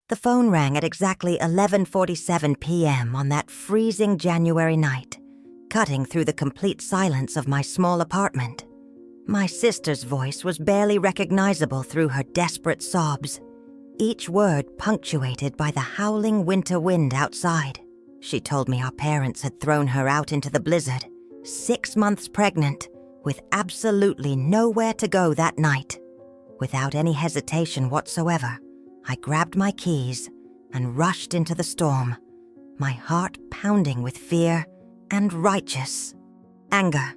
The phone rang at exactly 11:47 p.m. on that freezing January night, cutting through the complete silence of my small apartment. My sister's voice was barely recognizable through her desperate sobs, each word punctuated by the howling winter wind outside. She told me our parents had thrown her out into the blizzard, 6 months pregnant, with absolutely nowhere to go that night. Without any hesitation whatsoever, I grabbed my keys and rushed into the storm, my heart pounding with fear and righteous anger.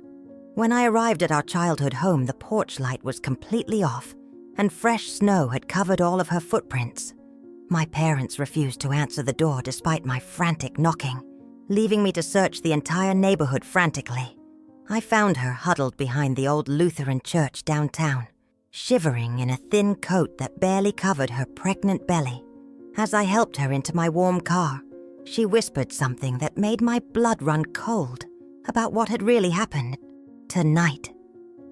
When I arrived at our childhood home, the porch light was completely off, and fresh snow had covered all of her footprints. My parents refused to answer the door despite my frantic knocking, leaving me to search the entire neighborhood frantically. I found her huddled behind the old Lutheran church downtown, shivering in a thin coat that barely covered her pregnant belly. As I helped her into my warm car, she whispered something that made my blood run cold about what had really happened tonight.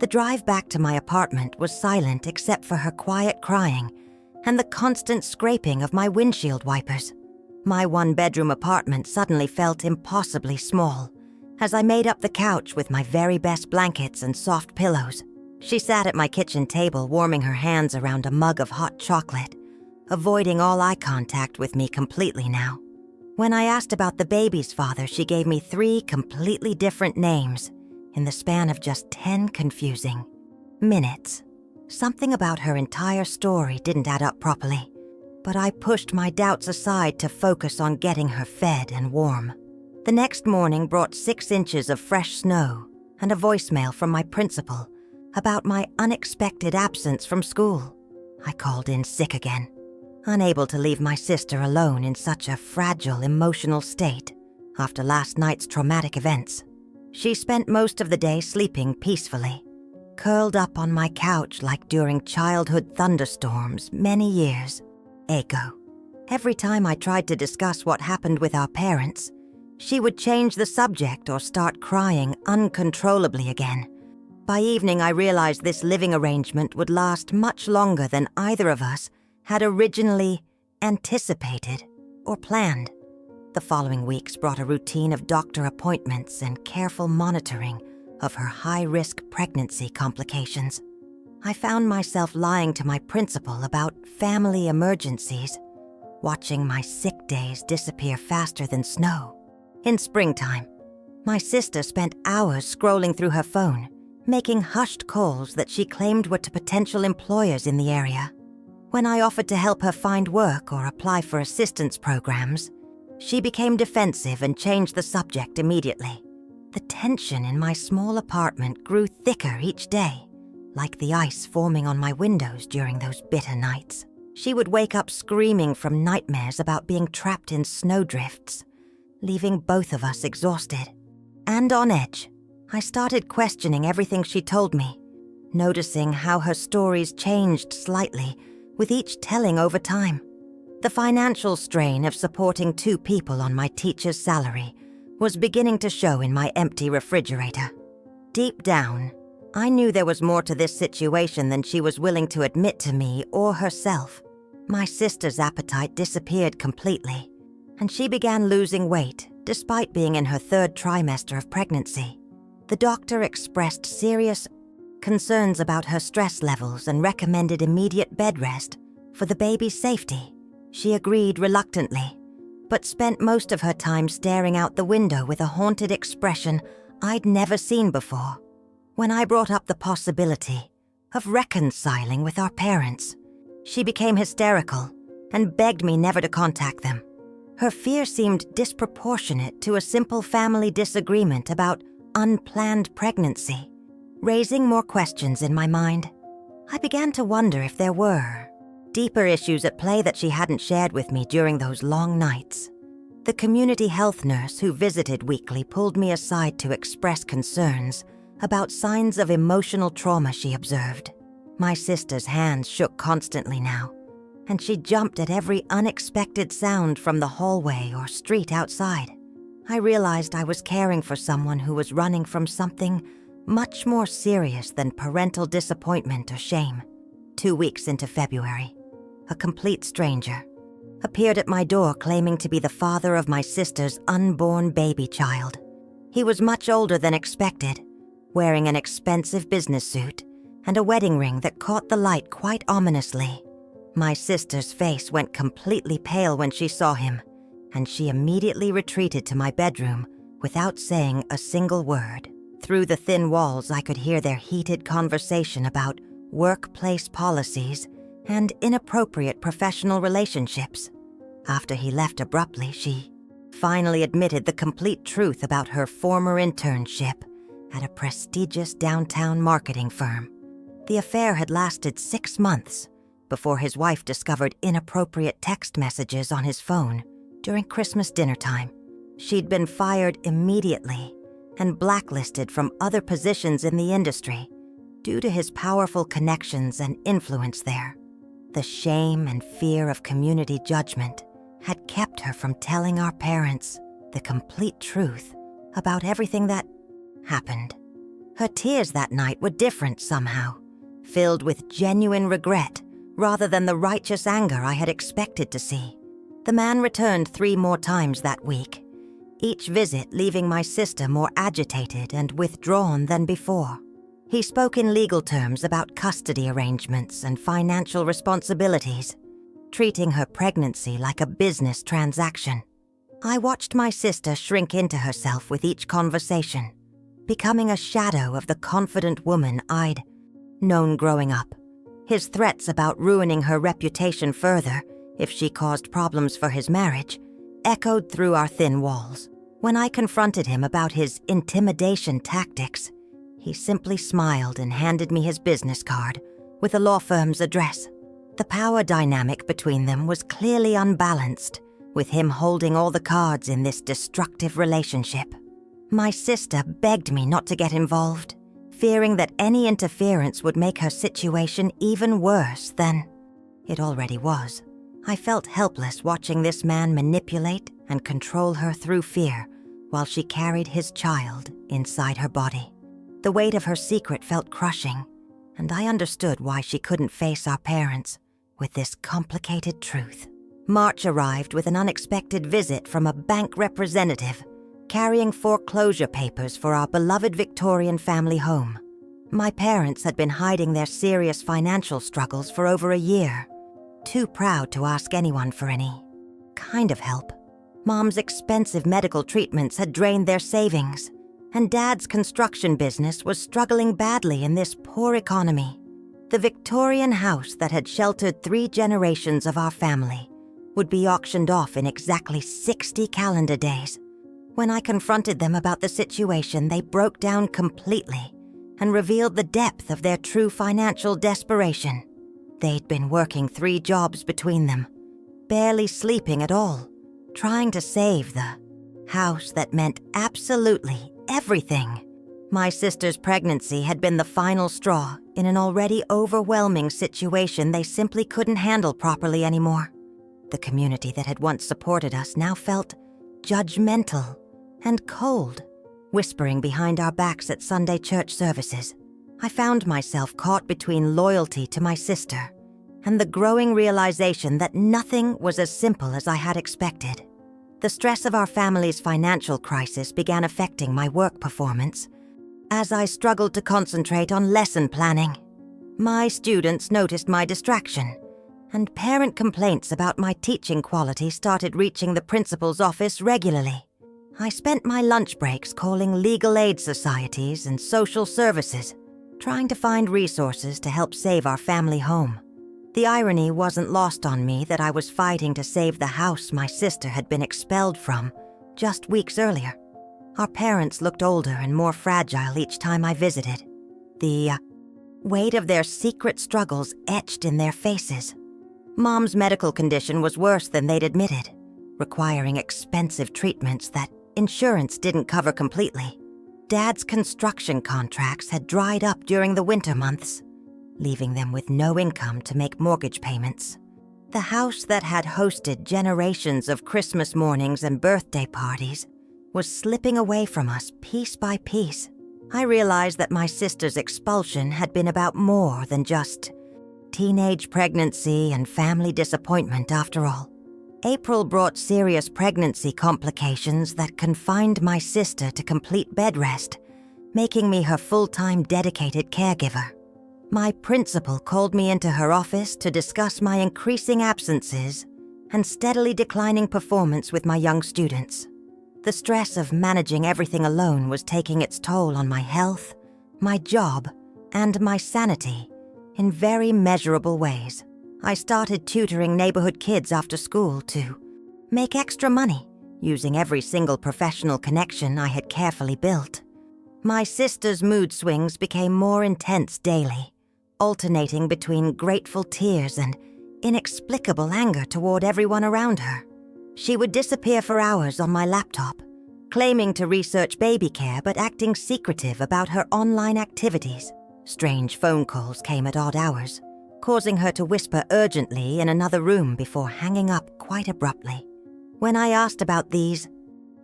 The drive back to my apartment was silent except for her quiet crying and the constant scraping of my windshield wipers. My one-bedroom apartment suddenly felt impossibly small as I made up the couch with my very best blankets and soft pillows. She sat at my kitchen table warming her hands around a mug of hot chocolate, avoiding all eye contact with me completely now. When I asked about the baby's father, she gave me 3 completely different names in the span of just 10 confusing minutes. Something about her entire story didn't add up properly, but I pushed my doubts aside to focus on getting her fed and warm. The next morning brought 6 inches of fresh snow and a voicemail from my principal about my unexpected absence from school. I called in sick again, unable to leave my sister alone in such a fragile emotional state after last night's traumatic events. She spent most of the day sleeping peacefully, curled up on my couch like during childhood thunderstorms many years ago. Every time I tried to discuss what happened with our parents, she would change the subject or start crying uncontrollably again. By evening, I realized this living arrangement would last much longer than either of us had originally anticipated or planned. The following weeks brought a routine of doctor appointments and careful monitoring of her high-risk pregnancy complications. I found myself lying to my principal about family emergencies, watching my sick days disappear faster than snow. In springtime, my sister spent hours scrolling through her phone, making hushed calls that she claimed were to potential employers in the area. When I offered to help her find work or apply for assistance programs, she became defensive and changed the subject immediately. The tension in my small apartment grew thicker each day, like the ice forming on my windows during those bitter nights. She would wake up screaming from nightmares about being trapped in snowdrifts, leaving both of us exhausted and on edge. I started questioning everything she told me, noticing how her stories changed slightly with each telling over time. The financial strain of supporting 2 people on my teacher's salary was beginning to show in my empty refrigerator. Deep down, I knew there was more to this situation than she was willing to admit to me or herself. My sister's appetite disappeared completely, and she began losing weight despite being in her 3rd trimester of pregnancy. The doctor expressed serious concerns about her stress levels and recommended immediate bed rest for the baby's safety. She agreed reluctantly, but spent most of her time staring out the window with a haunted expression I'd never seen before. When I brought up the possibility of reconciling with our parents, she became hysterical and begged me never to contact them. Her fear seemed disproportionate to a simple family disagreement about unplanned pregnancy, raising more questions in my mind. I began to wonder if there were deeper issues at play that she hadn't shared with me during those long nights. The community health nurse who visited weekly pulled me aside to express concerns about signs of emotional trauma she observed. My sister's hands shook constantly now, and she jumped at every unexpected sound from the hallway or street outside. I realized I was caring for someone who was running from something much more serious than parental disappointment or shame. 2 weeks into February, a complete stranger, appeared at my door claiming to be the father of my sister's unborn baby child. He was much older than expected, wearing an expensive business suit and a wedding ring that caught the light quite ominously. My sister's face went completely pale when she saw him, and she immediately retreated to my bedroom without saying a single word. Through the thin walls, I could hear their heated conversation about workplace policies and inappropriate professional relationships. After he left abruptly, she finally admitted the complete truth about her former internship at a prestigious downtown marketing firm. The affair had lasted 6 months before his wife discovered inappropriate text messages on his phone during Christmas dinner time. She'd been fired immediately and blacklisted from other positions in the industry due to his powerful connections and influence there. The shame and fear of community judgment had kept her from telling our parents the complete truth about everything that happened. Her tears that night were different somehow, filled with genuine regret rather than the righteous anger I had expected to see. The man returned 3 more times that week, each visit leaving my sister more agitated and withdrawn than before. He spoke in legal terms about custody arrangements and financial responsibilities, treating her pregnancy like a business transaction. I watched my sister shrink into herself with each conversation, becoming a shadow of the confident woman I'd known growing up. His threats about ruining her reputation further if she caused problems for his marriage echoed through our thin walls. When I confronted him about his intimidation tactics, he simply smiled and handed me his business card with the law firm's address. The power dynamic between them was clearly unbalanced, with him holding all the cards in this destructive relationship. My sister begged me not to get involved, fearing that any interference would make her situation even worse than it already was. I felt helpless watching this man manipulate and control her through fear while she carried his child inside her body. The weight of her secret felt crushing, and I understood why she couldn't face our parents with this complicated truth. March arrived with an unexpected visit from a bank representative carrying foreclosure papers for our beloved Victorian family home. My parents had been hiding their serious financial struggles for over a year, too proud to ask anyone for any kind of help. Mom's expensive medical treatments had drained their savings, and Dad's construction business was struggling badly in this poor economy. The Victorian house that had sheltered 3 generations of our family would be auctioned off in exactly 60 calendar days. When I confronted them about the situation, they broke down completely and revealed the depth of their true financial desperation. They'd been working 3 jobs between them, barely sleeping at all, trying to save the house that meant absolutely everything. My sister's pregnancy had been the final straw in an already overwhelming situation they simply couldn't handle properly anymore. The community that had once supported us now felt judgmental and cold, whispering behind our backs at Sunday church services. I found myself caught between loyalty to my sister and the growing realization that nothing was as simple as I had expected. The stress of our family's financial crisis began affecting my work performance as I struggled to concentrate on lesson planning. My students noticed my distraction, and parent complaints about my teaching quality started reaching the principal's office regularly. I spent my lunch breaks calling legal aid societies and social services, trying to find resources to help save our family home. The irony wasn't lost on me that I was fighting to save the house my sister had been expelled from just weeks earlier. Our parents looked older and more fragile each time I visited, the weight of their secret struggles etched in their faces. Mom's medical condition was worse than they'd admitted, requiring expensive treatments that insurance didn't cover completely. Dad's construction contracts had dried up during the winter months, leaving them with no income to make mortgage payments. The house that had hosted generations of Christmas mornings and birthday parties was slipping away from us piece by piece. I realized that my sister's expulsion had been about more than just teenage pregnancy and family disappointment after all. April brought serious pregnancy complications that confined my sister to complete bed rest, making me her full-time dedicated caregiver. My principal called me into her office to discuss my increasing absences and steadily declining performance with my young students. The stress of managing everything alone was taking its toll on my health, my job, and my sanity in very measurable ways. I started tutoring neighborhood kids after school to make extra money, using every single professional connection I had carefully built. My sister's mood swings became more intense daily, alternating between grateful tears and inexplicable anger toward everyone around her. She would disappear for hours on my laptop, claiming to research baby care but acting secretive about her online activities. Strange phone calls came at odd hours, causing her to whisper urgently in another room before hanging up quite abruptly. When I asked about these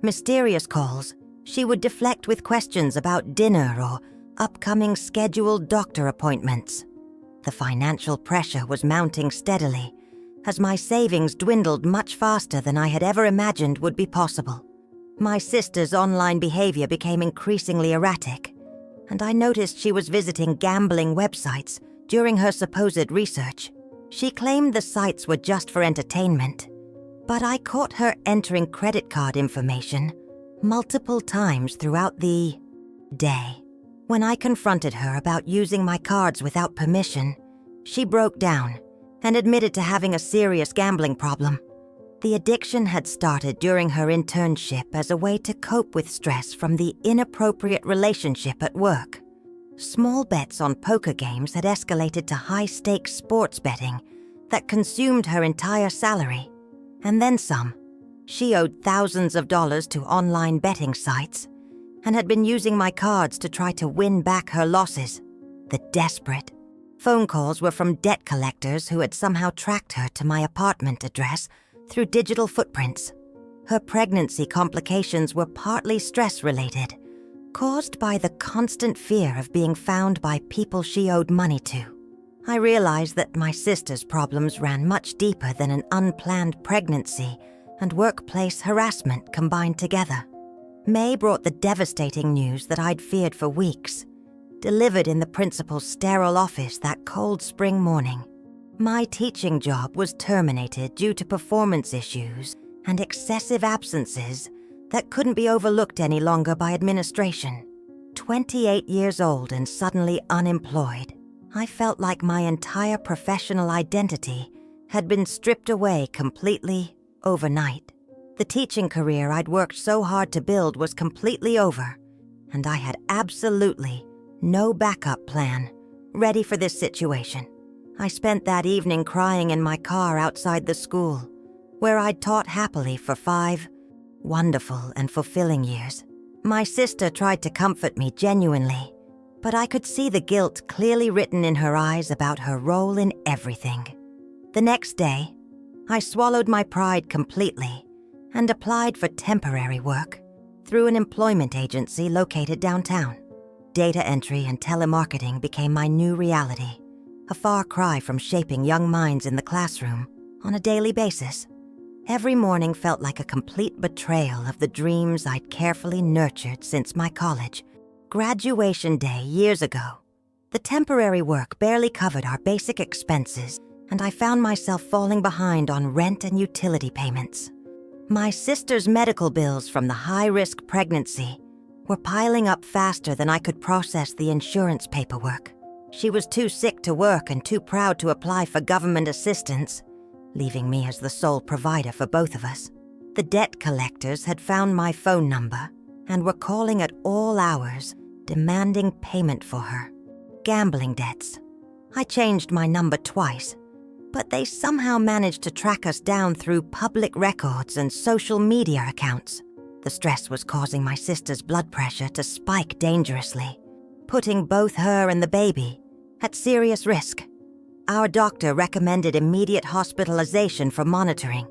mysterious calls, she would deflect with questions about dinner or upcoming scheduled doctor appointments. The financial pressure was mounting steadily, as my savings dwindled much faster than I had ever imagined would be possible. My sister's online behavior became increasingly erratic, and I noticed she was visiting gambling websites during her supposed research. She claimed the sites were just for entertainment, but I caught her entering credit card information multiple times throughout the day. When I confronted her about using my cards without permission, she broke down and admitted to having a serious gambling problem. The addiction had started during her internship as a way to cope with stress from the inappropriate relationship at work. Small bets on poker games had escalated to high-stakes sports betting that consumed her entire salary, and then some. She owed thousands of dollars to online betting sites and had been using my cards to try to win back her losses. The desperate phone calls were from debt collectors who had somehow tracked her to my apartment address through digital footprints. Her pregnancy complications were partly stress-related, caused by the constant fear of being found by people she owed money to. I realized that my sister's problems ran much deeper than an unplanned pregnancy and workplace harassment combined together. May brought the devastating news that I'd feared for weeks, delivered in the principal's sterile office that cold spring morning. My teaching job was terminated due to performance issues and excessive absences that couldn't be overlooked any longer by administration. 28 years old and suddenly unemployed, I felt like my entire professional identity had been stripped away completely overnight. The teaching career I'd worked so hard to build was completely over, and I had absolutely no backup plan ready for this situation. I spent that evening crying in my car outside the school, where I'd taught happily for 5 wonderful and fulfilling years. My sister tried to comfort me genuinely, but I could see the guilt clearly written in her eyes about her role in everything. The next day, I swallowed my pride completely and applied for temporary work through an employment agency located downtown. Data entry and telemarketing became my new reality, a far cry from shaping young minds in the classroom on a daily basis. Every morning felt like a complete betrayal of the dreams I'd carefully nurtured since my college graduation day years ago. The temporary work barely covered our basic expenses, and I found myself falling behind on rent and utility payments. My sister's medical bills from the high-risk pregnancy were piling up faster than I could process the insurance paperwork. She was too sick to work and too proud to apply for government assistance, leaving me as the sole provider for both of us. The debt collectors had found my phone number and were calling at all hours, demanding payment for her gambling debts. I changed my number twice, but they somehow managed to track us down through public records and social media accounts. The stress was causing my sister's blood pressure to spike dangerously, putting both her and the baby at serious risk. Our doctor recommended immediate hospitalization for monitoring,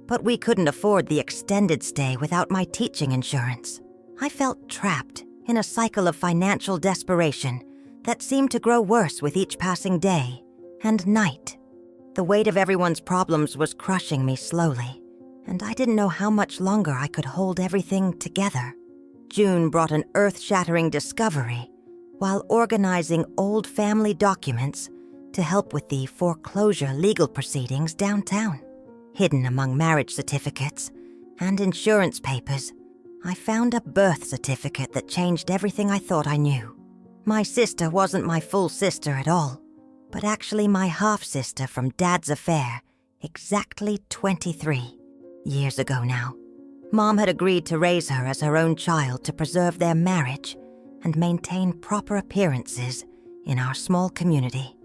but we couldn't afford the extended stay without my teaching insurance. I felt trapped in a cycle of financial desperation that seemed to grow worse with each passing day and night. The weight of everyone's problems was crushing me slowly, and I didn't know how much longer I could hold everything together. June brought an earth-shattering discovery while organizing old family documents to help with the foreclosure legal proceedings downtown. Hidden among marriage certificates and insurance papers, I found a birth certificate that changed everything I thought I knew. My sister wasn't my full sister at all, but actually my half-sister from Dad's affair, exactly 23 years ago now. Mom had agreed to raise her as her own child to preserve their marriage and maintain proper appearances in our small community.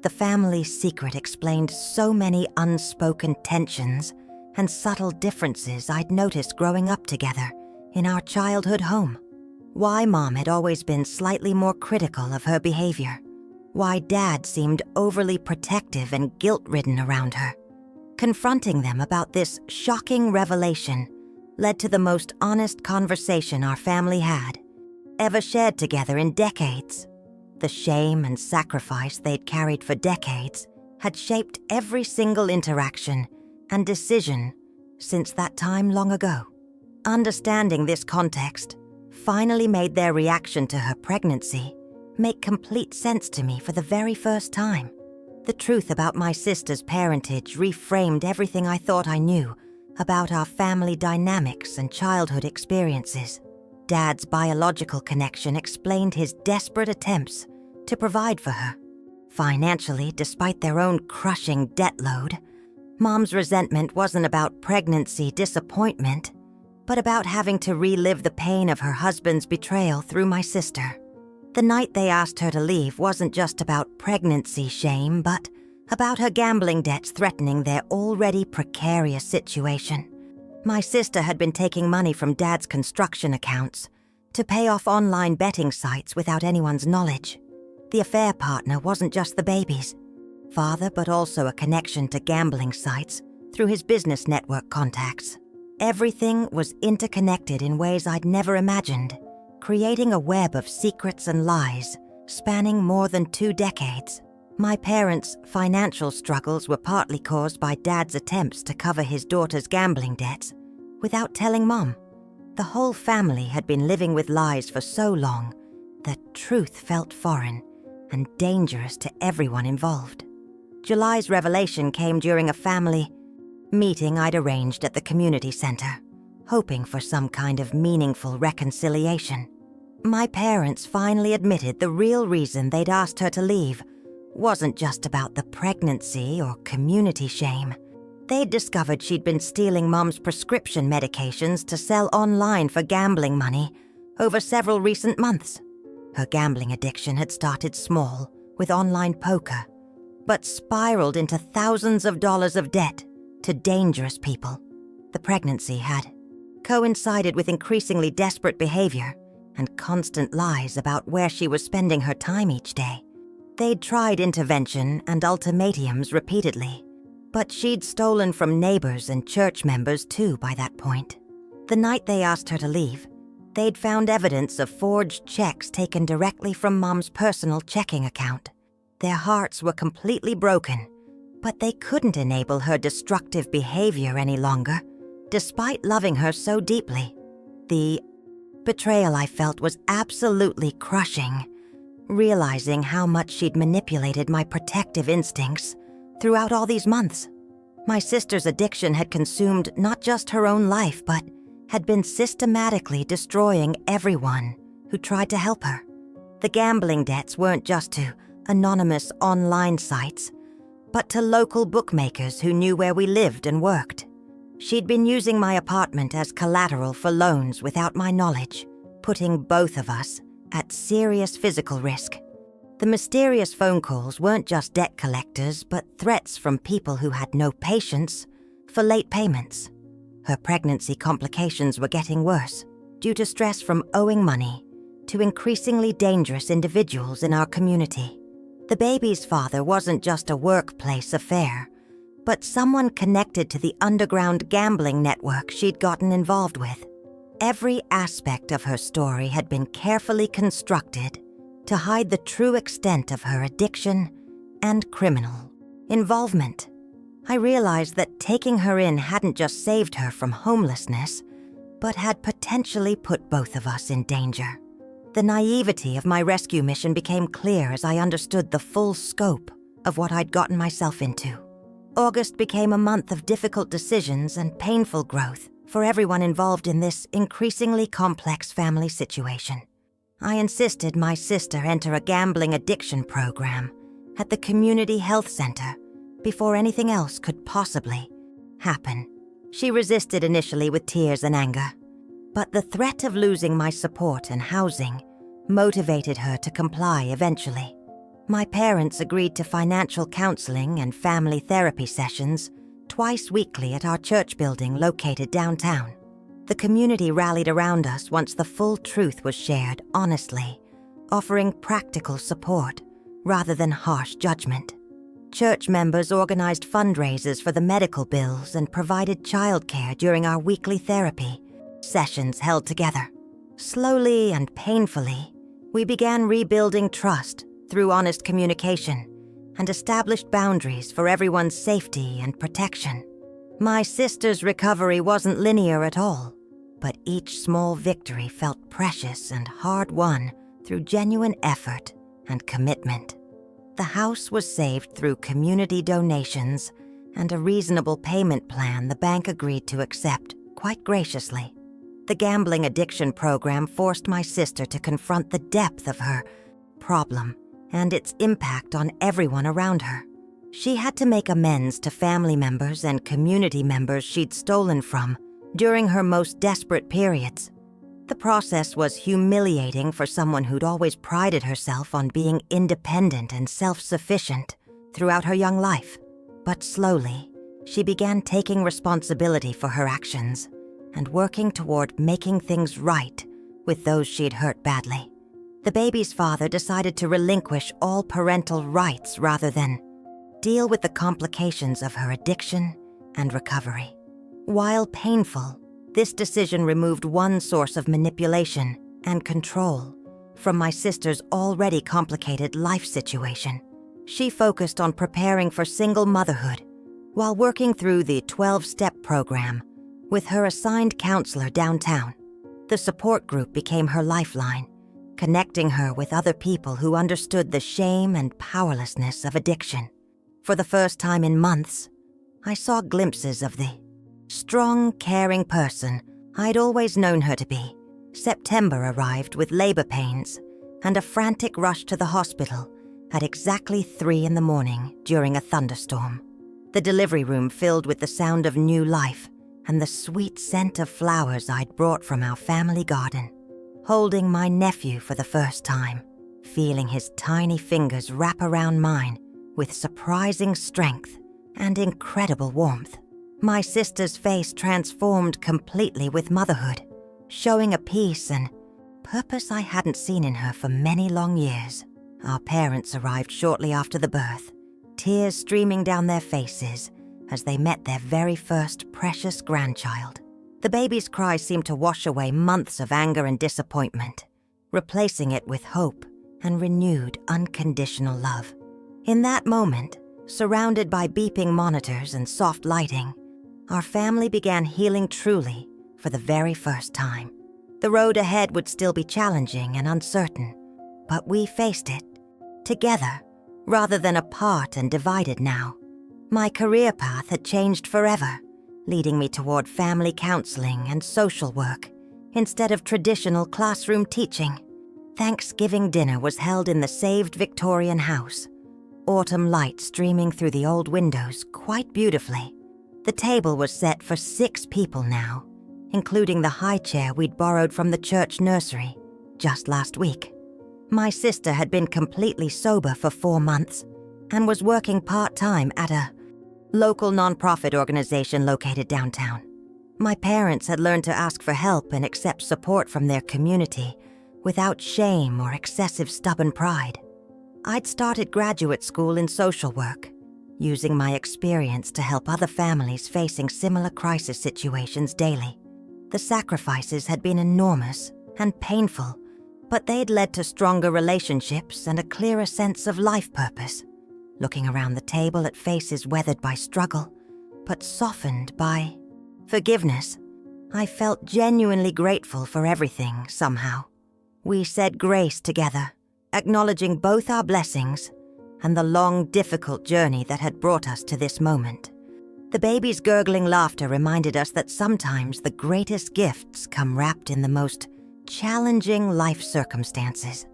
The family secret explained so many unspoken tensions and subtle differences I'd noticed growing up together in our childhood home. Why Mom had always been slightly more critical of her behavior. Why Dad seemed overly protective and guilt-ridden around her. Confronting them about this shocking revelation led to the most honest conversation our family had ever shared together in decades. The shame and sacrifice they'd carried for decades had shaped every single interaction and decision since that time long ago. Understanding this context finally made their reaction to her pregnancy make complete sense to me for the very first time. The truth about my sister's parentage reframed everything I thought I knew about our family dynamics and childhood experiences. Dad's biological connection explained his desperate attempts to provide for her. Financially, despite their own crushing debt load, Mom's resentment wasn't about pregnancy disappointment, but about having to relive the pain of her husband's betrayal through my sister. The night they asked her to leave wasn't just about pregnancy shame, but about her gambling debts threatening their already precarious situation. My sister had been taking money from Dad's construction accounts to pay off online betting sites without anyone's knowledge. The affair partner wasn't just the babies, father, but also a connection to gambling sites through his business network contacts. Everything was interconnected in ways I'd never imagined, creating a web of secrets and lies spanning more than 2 decades. My parents' financial struggles were partly caused by Dad's attempts to cover his daughter's gambling debts without telling Mom. The whole family had been living with lies for so long that truth felt foreign and dangerous to everyone involved. July's revelation came during a family meeting I'd arranged at the community center, hoping for some kind of meaningful reconciliation. My parents finally admitted the real reason they'd asked her to leave wasn't just about the pregnancy or community shame. They'd discovered she'd been stealing Mom's prescription medications to sell online for gambling money over several recent months. Her gambling addiction had started small, with online poker, but spiraled into thousands of dollars of debt to dangerous people. The pregnancy had coincided with increasingly desperate behavior and constant lies about where she was spending her time each day. They'd tried intervention and ultimatums repeatedly, but she'd stolen from neighbors and church members too by that point. The night they asked her to leave, they'd found evidence of forged checks taken directly from Mom's personal checking account. Their hearts were completely broken, but they couldn't enable her destructive behavior any longer, despite loving her so deeply. The betrayal I felt was absolutely crushing, realizing how much she'd manipulated my protective instincts throughout all these months. My sister's addiction had consumed not just her own life, but had been systematically destroying everyone who tried to help her. The gambling debts weren't just to anonymous online sites, but to local bookmakers who knew where we lived and worked. She'd been using my apartment as collateral for loans without my knowledge, putting both of us at serious physical risk. The mysterious phone calls weren't just debt collectors, but threats from people who had no patience for late payments. Her pregnancy complications were getting worse due to stress from owing money to increasingly dangerous individuals in our community. The baby's father wasn't just a workplace affair, but someone connected to the underground gambling network she'd gotten involved with. Every aspect of her story had been carefully constructed to hide the true extent of her addiction and criminal involvement. I realized that taking her in hadn't just saved her from homelessness, but had potentially put both of us in danger. The naivety of my rescue mission became clear as I understood the full scope of what I'd gotten myself into. August became a month of difficult decisions and painful growth for everyone involved in this increasingly complex family situation. I insisted my sister enter a gambling addiction program at the community health center before anything else could possibly happen. She resisted initially with tears and anger, but the threat of losing my support and housing motivated her to comply eventually. My parents agreed to financial counseling and family therapy sessions twice weekly at our church building located downtown. The community rallied around us once the full truth was shared honestly, offering practical support rather than harsh judgment. Church members organized fundraisers for the medical bills and provided childcare during our weekly therapy sessions held together. Slowly and painfully, we began rebuilding trust through honest communication and established boundaries for everyone's safety and protection. My sister's recovery wasn't linear at all, but each small victory felt precious and hard-won through genuine effort and commitment. The house was saved through community donations and a reasonable payment plan the bank agreed to accept quite graciously. The gambling addiction program forced my sister to confront the depth of her problem and its impact on everyone around her. She had to make amends to family members and community members she'd stolen from during her most desperate periods. The process was humiliating for someone who'd always prided herself on being independent and self-sufficient throughout her young life. But slowly, she began taking responsibility for her actions and working toward making things right with those she'd hurt badly. The baby's father decided to relinquish all parental rights rather than deal with the complications of her addiction and recovery. While painful, this decision removed one source of manipulation and control from my sister's already complicated life situation. She focused on preparing for single motherhood while working through the 12-step program with her assigned counselor downtown. The support group became her lifeline, connecting her with other people who understood the shame and powerlessness of addiction. For the first time in months, I saw glimpses of the strong, caring person I'd always known her to be. September arrived with labor pains and a frantic rush to the hospital at exactly 3 a.m. during a thunderstorm. The delivery room filled with the sound of new life and the sweet scent of flowers I'd brought from our family garden. Holding my nephew for the first time, feeling his tiny fingers wrap around mine with surprising strength and incredible warmth. My sister's face transformed completely with motherhood, showing a peace and purpose I hadn't seen in her for many long years. Our parents arrived shortly after the birth, tears streaming down their faces as they met their very first precious grandchild. The baby's cry seemed to wash away months of anger and disappointment, replacing it with hope and renewed unconditional love. In that moment, surrounded by beeping monitors and soft lighting, our family began healing truly for the very first time. The road ahead would still be challenging and uncertain, but we faced it together rather than apart and divided now. My career path had changed forever, leading me toward family counseling and social work instead of traditional classroom teaching. Thanksgiving dinner was held in the saved Victorian house, autumn light streaming through the old windows quite beautifully. The table was set for 6 people now, including the high chair we'd borrowed from the church nursery just last week. My sister had been completely sober for 4 months and was working part-time at a local nonprofit organization located downtown. My parents had learned to ask for help and accept support from their community without shame or excessive stubborn pride. I'd started graduate school in social work, using my experience to help other families facing similar crisis situations daily. The sacrifices had been enormous and painful, but they'd led to stronger relationships and a clearer sense of life purpose. looking around the table at faces weathered by struggle, but softened by forgiveness. I felt genuinely grateful for everything, somehow. We said grace together, acknowledging both our blessings and the long, difficult journey that had brought us to this moment. The baby's gurgling laughter reminded us that sometimes the greatest gifts come wrapped in the most challenging life circumstances.